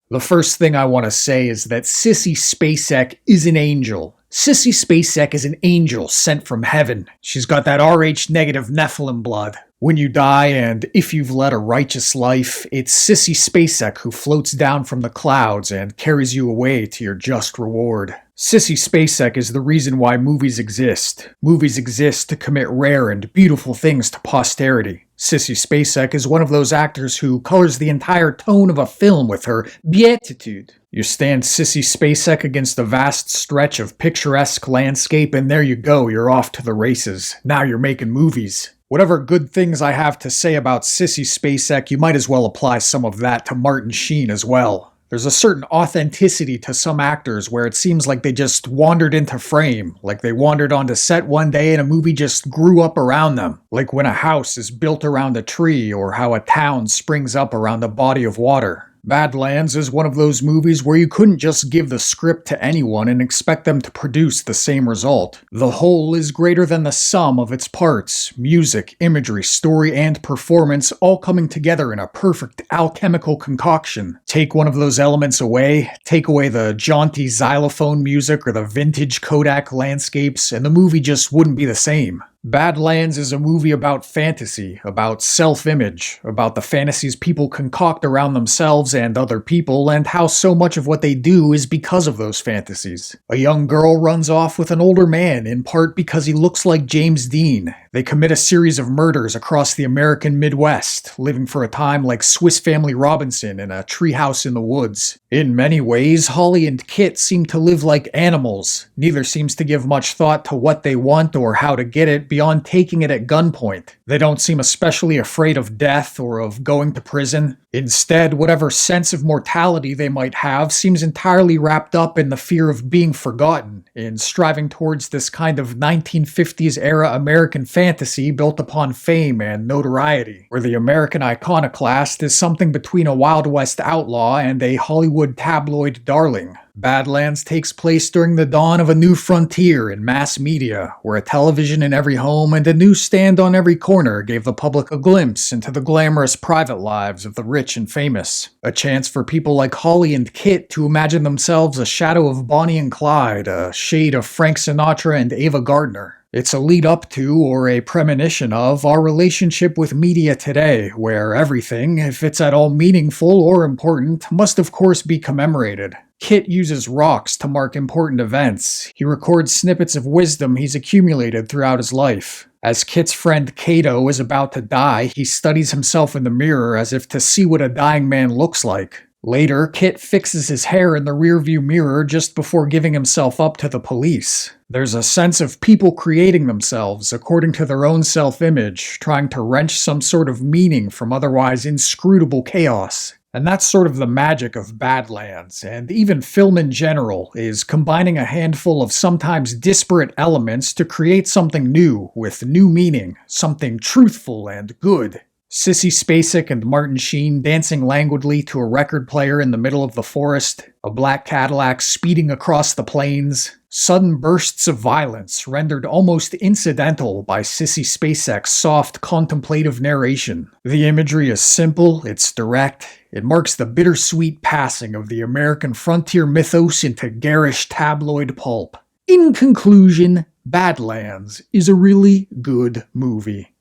The first thing I want to say is that Sissy Spacek is an angel. Sissy Spacek is an angel sent from heaven. She's got that Rh negative Nephilim blood. When you die, and if you've led a righteous life, it's Sissy Spacek who floats down from the clouds and carries you away to your just reward. Sissy Spacek is the reason why movies exist. Movies exist to commit rare and beautiful things to posterity. Sissy Spacek is one of those actors who colors the entire tone of a film with her beatitude. You stand Sissy Spacek against a vast stretch of picturesque landscape, and there you go, you're off to the races. Now you're making movies. Whatever good things I have to say about Sissy Spacek, you might as well apply some of that to Martin Sheen as well. There's a certain authenticity to some actors where it seems like they just wandered into frame, like they wandered onto set one day and a movie just grew up around them, like when a house is built around a tree or how a town springs up around a body of water. Badlands is one of those movies where you couldn't just give the script to anyone and expect them to produce the same result. The whole is greater than the sum of its parts, music, imagery, story, and performance all coming together in a perfect alchemical concoction. Take one of those elements away, take away the jaunty xylophone music or the vintage Kodak landscapes, and the movie just wouldn't be the same. Badlands is a movie about fantasy, about self-image, about the fantasies people concoct around themselves and other people, and how so much of what they do is because of those fantasies. A young girl runs off with an older man, in part because he looks like James Dean. They commit a series of murders across the American Midwest, living for a time like Swiss Family Robinson in a treehouse in the woods. In many ways, Holly and Kit seem to live like animals. Neither seems to give much thought to what they want or how to get it beyond taking it at gunpoint. They don't seem especially afraid of death or of going to prison. Instead, whatever sense of mortality they might have seems entirely wrapped up in the fear of being forgotten, in striving towards this kind of 1950s-era American fantasy built upon fame and notoriety, where the American iconoclast is something between a Wild West outlaw and a Hollywood tabloid darling. Badlands takes place during the dawn of a new frontier in mass media, where a television in every home and a newsstand on every corner gave the public a glimpse into the glamorous private lives of the rich and famous. A chance for people like Holly and Kit to imagine themselves a shadow of Bonnie and Clyde, a shade of Frank Sinatra and Ava Gardner. It's a lead up to, or a premonition of, our relationship with media today, where everything, if it's at all meaningful or important, must of course be commemorated. Kit uses rocks to mark important events. He records snippets of wisdom he's accumulated throughout his life. As Kit's friend Cato is about to die, he studies himself in the mirror as if to see what a dying man looks like. Later, Kit fixes his hair in the rearview mirror just before giving himself up to the police. There's a sense of people creating themselves according to their own self-image, trying to wrench some sort of meaning from otherwise inscrutable chaos. And that's sort of the magic of Badlands, and even film in general, is combining a handful of sometimes disparate elements to create something new, with new meaning, something truthful and good. Sissy Spacek and Martin Sheen dancing languidly to a record player in the middle of the forest, a black Cadillac speeding across the plains, sudden bursts of violence rendered almost incidental by Sissy Spacek's soft, contemplative narration. The imagery is simple, it's direct, it marks the bittersweet passing of the American frontier mythos into garish tabloid pulp. In conclusion, Badlands is a really good movie.